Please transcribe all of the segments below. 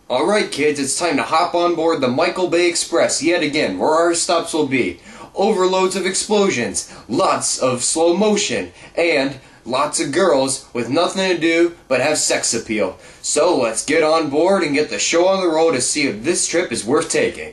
Alright kids, it's time to hop on board the Michael Bay Express yet again, where our stops will be overloads of explosions, lots of slow motion, and lots of girls with nothing to do but have sex appeal. So let's get on board and get the show on the road to see if this trip is worth taking.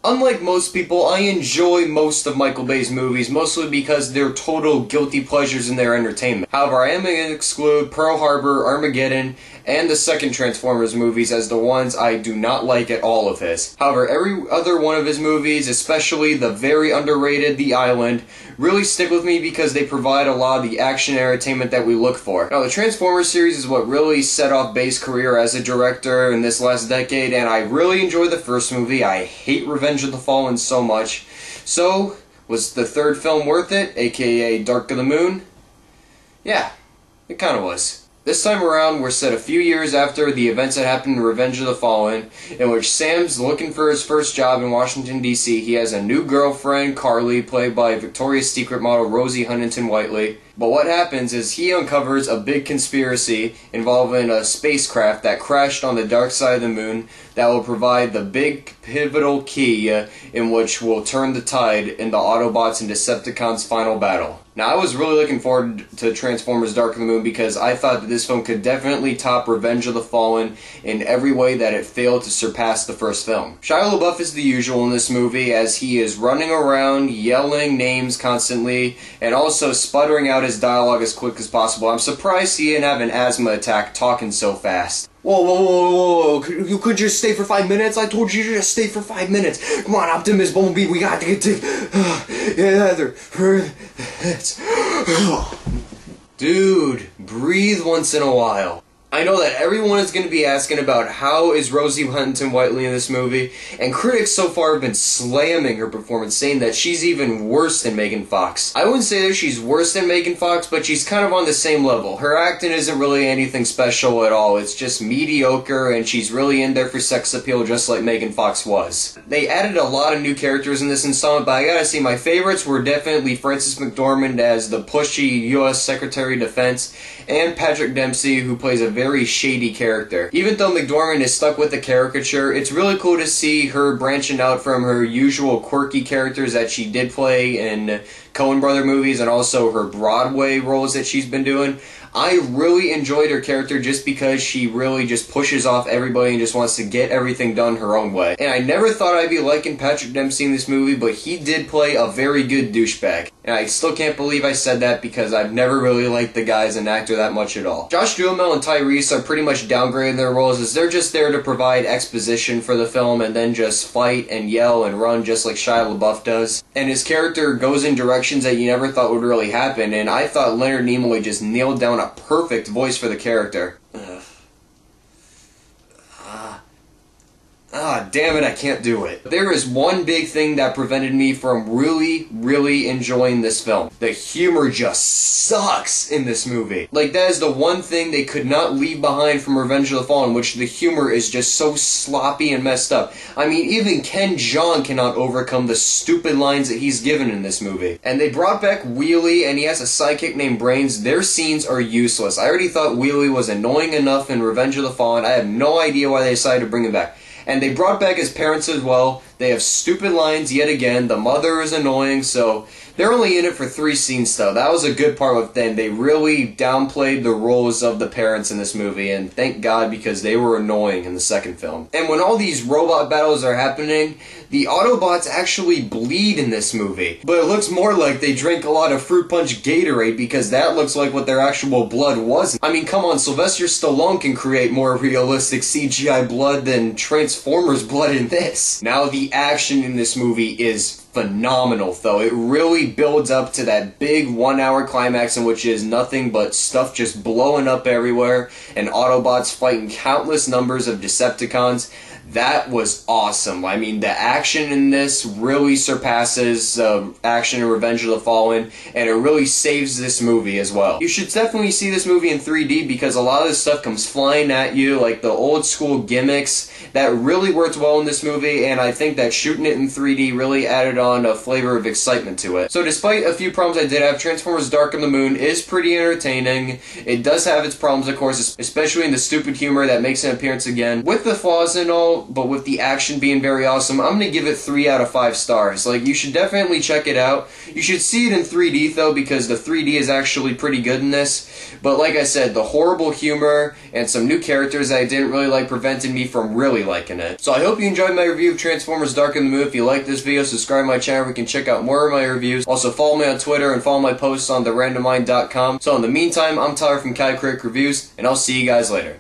Unlike most people, I enjoy most of Michael Bay's movies, mostly because they're total guilty pleasures in their entertainment. However, I am going to exclude Pearl Harbor, Armageddon, and the second Transformers movies as the ones I do not like at all of his. However, every other one of his movies, especially the very underrated The Island, really stick with me because they provide a lot of the action and entertainment that we look for. Now, the Transformers series is what really set off Bay's career as a director in this last decade, and I really enjoyed the first movie. I hate Revenge of the Fallen so much. So, was the third film worth it, aka Dark of the Moon? Yeah, it kinda was. This time around, we're set a few years after the events that happened in Revenge of the Fallen, in which Sam's looking for his first job in Washington, D.C. He has a new girlfriend, Carly, played by Victoria's Secret model Rosie Huntington-Whitely. But what happens is he uncovers a big conspiracy involving a spacecraft that crashed on the dark side of the moon that will provide the big pivotal key in which will turn the tide in the Autobots and Decepticons' final battle. Now, I was really looking forward to Transformers Dark of the Moon because I thought that this film could definitely top Revenge of the Fallen in every way that it failed to surpass the first film. Shia Labeouf is the usual in this movie, as he is running around, yelling names constantly, and also sputtering out his dialogue as quick as possible. I'm surprised he didn't have an asthma attack talking so fast. Whoa, whoa, whoa, whoa, whoa, you could just stay for 5 minutes? I told you to just stay for 5 minutes. Come on, Optimus, Bumblebee, we got to get to... Dude, breathe once in a while. I know that everyone is going to be asking about how is Rosie Huntington-Whitely in this movie, and critics so far have been slamming her performance, saying that she's even worse than Megan Fox. I wouldn't say that she's worse than Megan Fox, but she's kind of on the same level. Her acting isn't really anything special at all. It's just mediocre, and she's really in there for sex appeal just like Megan Fox was. They added a lot of new characters in this installment, but I gotta say, my favorites were definitely Frances McDormand as the pushy U.S. Secretary of Defense, and Patrick Dempsey, who plays a very shady character. Even though McDormand is stuck with the caricature, it's really cool to see her branching out from her usual quirky characters that she did play in Coen Brother movies and also her Broadway roles that she's been doing. I really enjoyed her character just because she really just pushes off everybody and just wants to get everything done her own way. And I never thought I'd be liking Patrick Dempsey in this movie, but he did play a very good douchebag. And I still can't believe I said that because I've never really liked the guy as an actor that much at all. Josh Duhamel and Tyrese are pretty much downgrading their roles as they're just there to provide exposition for the film and then just fight and yell and run just like Shia LaBeouf does. And his character goes in directions that you never thought would really happen, and I thought Leonard Nimoy just nailed down a perfect voice for the character. Damn it, I can't do it. There is one big thing that prevented me from really enjoying this film. The humor just sucks in this movie. Like, that is the one thing they could not leave behind from Revenge of the Fallen, which the humor is just so sloppy and messed up. I mean, even Ken Jeong cannot overcome the stupid lines that he's given in this movie. And they brought back Wheelie, and he has a sidekick named Brains. Their scenes are useless. I already thought Wheelie was annoying enough in Revenge of the Fallen. I have no idea why they decided to bring him back. And they brought back his parents as well. They have stupid lines yet again. The mother is annoying, so they're only in it for 3 scenes though. That was a good part with them. They really downplayed the roles of the parents in this movie, and thank God because they were annoying in the second film. And when all these robot battles are happening, the Autobots actually bleed in this movie. But it looks more like they drank a lot of Fruit Punch Gatorade because that looks like what their actual blood was. I mean, come on, Sylvester Stallone can create more realistic CGI blood than Transformers blood in this. Now, the action in this movie is phenomenal, though. It really builds up to that big 1-hour climax in which is nothing but stuff just blowing up everywhere and Autobots fighting countless numbers of Decepticons. That was awesome. I mean, the action in this really surpasses action in Revenge of the Fallen, and it really saves this movie as well. You should definitely see this movie in 3D because a lot of this stuff comes flying at you, like the old school gimmicks. That really worked well in this movie, and I think that shooting it in 3D really added on a flavor of excitement to it. So despite a few problems I did have, Transformers Dark of the Moon is pretty entertaining. It does have its problems, of course, especially in the stupid humor that makes an appearance again. With the flaws and all, but with the action being very awesome, I'm gonna give it 3 out of 5 stars. Like, you should definitely check it out. You should see it in 3D though, because the 3D is actually pretty good in this. But like I said, the horrible humor and some new characters that I didn't really like prevented me from really liking it. So I hope you enjoyed my review of Transformers Dark of the Moon. If you like this video, subscribe to my channel where you can check out more of my reviews. Also follow me on Twitter and follow my posts on therandommind.com. So in the meantime, I'm Tyler from Critic Reviews, and I'll see you guys later.